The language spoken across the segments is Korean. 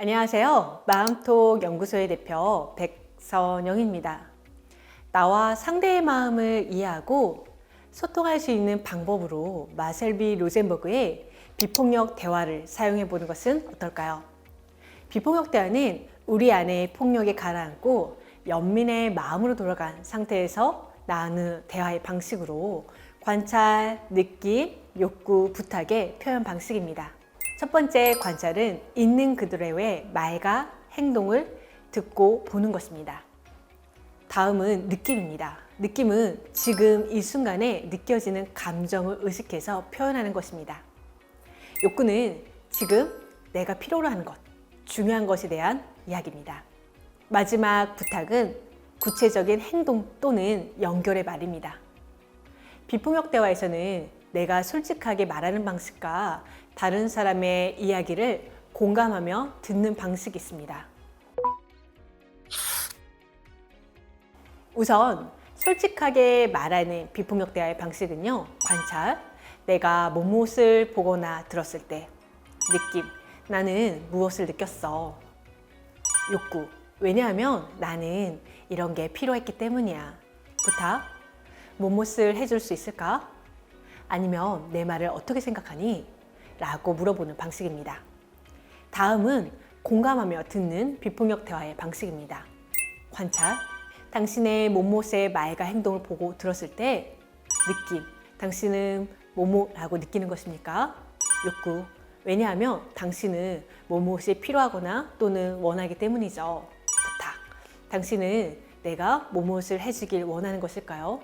안녕하세요. 마음톡 연구소의 대표 백선영입니다. 나와 상대의 마음을 이해하고 소통할 수 있는 방법으로 마셀비 로젠버그의 비폭력 대화를 사용해 보는 것은 어떨까요? 비폭력 대화는 우리 안에 폭력이 가라앉고 연민의 마음으로 돌아간 상태에서 나누는 대화의 방식으로 관찰, 느낌, 욕구, 부탁의 표현 방식입니다. 첫 번째 관찰은 있는 그대로의 말과 행동을 듣고 보는 것입니다. 다음은 느낌입니다. 느낌은 지금 이 순간에 느껴지는 감정을 의식해서 표현하는 것입니다. 욕구는 지금 내가 필요로 하는 것, 중요한 것에 대한 이야기입니다. 마지막 부탁은 구체적인 행동 또는 연결의 말입니다. 비폭력 대화에서는 내가 솔직하게 말하는 방식과 다른 사람의 이야기를 공감하며 듣는 방식이 있습니다. 우선 솔직하게 말하는 비폭력 대화의 방식은요, 관찰, 내가 무엇을 보거나 들었을 때, 느낌, 나는 무엇을 느꼈어. 욕구, 왜냐하면 나는 이런 게 필요했기 때문이야. 부탁, 무엇을 해줄 수 있을까? 아니면 내 말을 어떻게 생각하니? 라고 물어보는 방식입니다. 다음은 공감하며 듣는 비폭력 대화의 방식입니다. 관찰, 당신의 몸모의 말과 행동을 보고 들었을 때 느낌, 당신은 뭐뭐라고 느끼는 것입니까? 욕구, 왜냐하면 당신은 뭐뭐이 필요하거나 또는 원하기 때문이죠. 부탁, 당신은 내가 뭐뭐을 해주길 원하는 것일까요?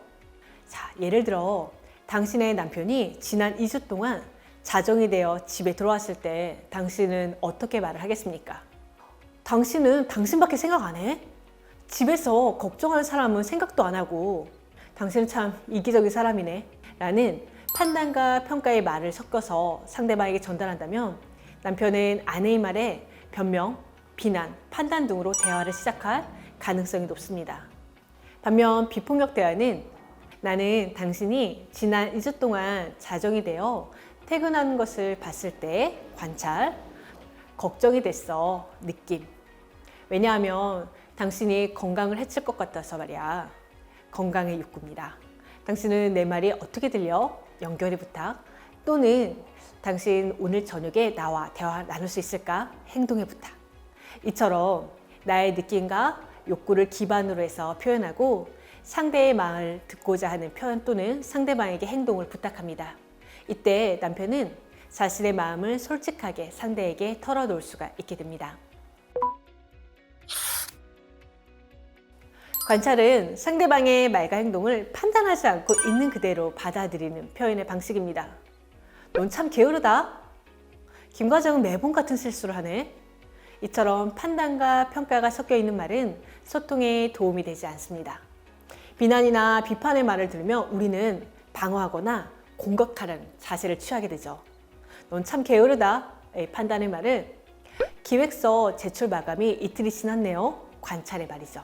자, 예를 들어 당신의 남편이 지난 2주 동안 자정이 되어 집에 들어왔을 때 당신은 어떻게 말을 하겠습니까? 당신은 당신밖에 생각 안 해? 집에서 걱정하는 사람은 생각도 안 하고 당신은 참 이기적인 사람이네 라는 판단과 평가의 말을 섞어서 상대방에게 전달한다면 남편은 아내의 말에 변명, 비난, 판단 등으로 대화를 시작할 가능성이 높습니다. 반면 비폭력 대화는 나는 당신이 지난 2주 동안 자정이 되어 퇴근하는 것을 봤을 때 관찰, 걱정이 됐어, 느낌. 왜냐하면 당신이 건강을 해칠 것 같아서 말이야. 건강의 욕구입니다. 당신은 내 말이 어떻게 들려? 연결의 부탁. 또는 당신 오늘 저녁에 나와 대화 나눌 수 있을까? 행동의 부탁. 이처럼 나의 느낌과 욕구를 기반으로 해서 표현하고 상대의 마음을 듣고자 하는 표현 또는 상대방에게 행동을 부탁합니다. 이때 남편은 자신의 마음을 솔직하게 상대에게 털어놓을 수가 있게 됩니다. 관찰은 상대방의 말과 행동을 판단하지 않고 있는 그대로 받아들이는 표현의 방식입니다. 넌 참 게으르다. 김 과장은 매번 같은 실수를 하네. 이처럼 판단과 평가가 섞여 있는 말은 소통에 도움이 되지 않습니다. 비난이나 비판의 말을 들으면 우리는 방어하거나 공격하는 자세를 취하게 되죠. 넌 참 게으르다. 판단의 말은 기획서 제출 마감이 이틀이 지났네요. 관찰의 말이죠.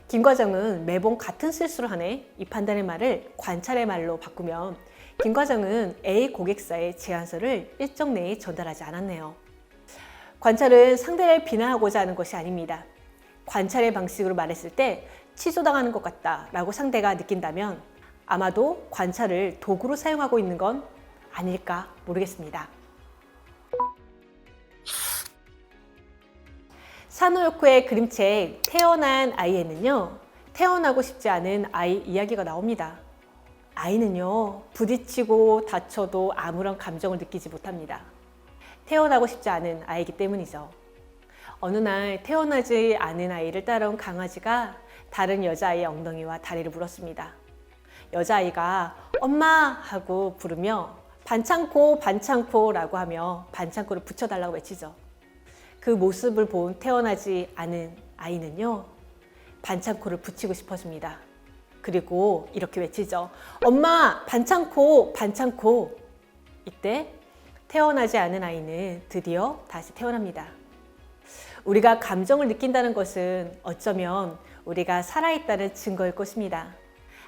김 과장은 매번 같은 실수를 하네. 이 판단의 말을 관찰의 말로 바꾸면 김 과장은 A 고객사의 제안서를 일정 내에 전달하지 않았네요. 관찰은 상대를 비난하고자 하는 것이 아닙니다. 관찰의 방식으로 말했을 때 취소당하는 것 같다 라고 상대가 느낀다면 아마도 관찰을 도구로 사용하고 있는 건 아닐까 모르겠습니다. 사노요코의 그림책 태어난 아이에는요, 태어나고 싶지 않은 아이 이야기가 나옵니다. 아이는요, 부딪히고 다쳐도 아무런 감정을 느끼지 못합니다. 태어나고 싶지 않은 아이이기 때문이죠. 어느 날 태어나지 않은 아이를 따라온 강아지가 다른 여자아이의 엉덩이와 다리를 물었습니다. 여자아이가 엄마 하고 부르며 반창고 반창고 라고 하며 반창고를 붙여달라고 외치죠. 그 모습을 본 태어나지 않은 아이는요, 반창고를 붙이고 싶어집니다. 그리고 이렇게 외치죠. 엄마 반창고 반창고. 이때 태어나지 않은 아이는 드디어 다시 태어납니다. 우리가 감정을 느낀다는 것은 어쩌면 우리가 살아있다는 증거일 것입니다.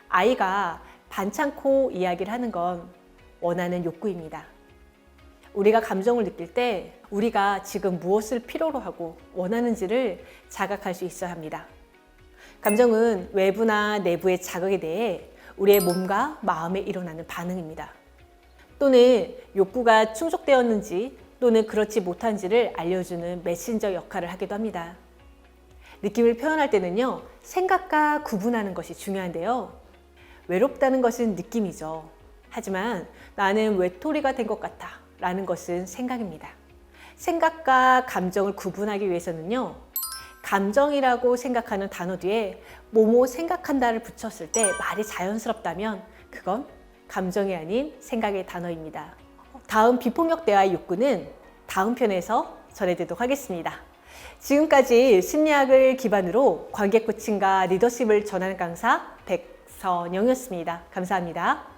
아이가 반창고 이야기를 하는 건 원하는 욕구입니다. 우리가 감정을 느낄 때 우리가 지금 무엇을 필요로 하고 원하는지를 자각할 수 있어야 합니다. 감정은 외부나 내부의 자극에 대해 우리의 몸과 마음에 일어나는 반응입니다. 또는 욕구가 충족되었는지 또는 그렇지 못한지를 알려주는 메신저 역할을 하기도 합니다. 느낌을 표현할 때는요, 생각과 구분하는 것이 중요한데요. 외롭다는 것은 느낌이죠. 하지만 나는 외톨이가 된 것 같아 라는 것은 생각입니다. 생각과 감정을 구분하기 위해서는요, 감정이라고 생각하는 단어 뒤에 뭐뭐 생각한다를 붙였을 때 말이 자연스럽다면 그건 감정이 아닌 생각의 단어입니다. 다음 비폭력 대화의 욕구는 다음 편에서 전해드리도록 하겠습니다. 지금까지 심리학을 기반으로 관계 코칭과 리더십을 전하는 강사 백선영이었습니다. 감사합니다.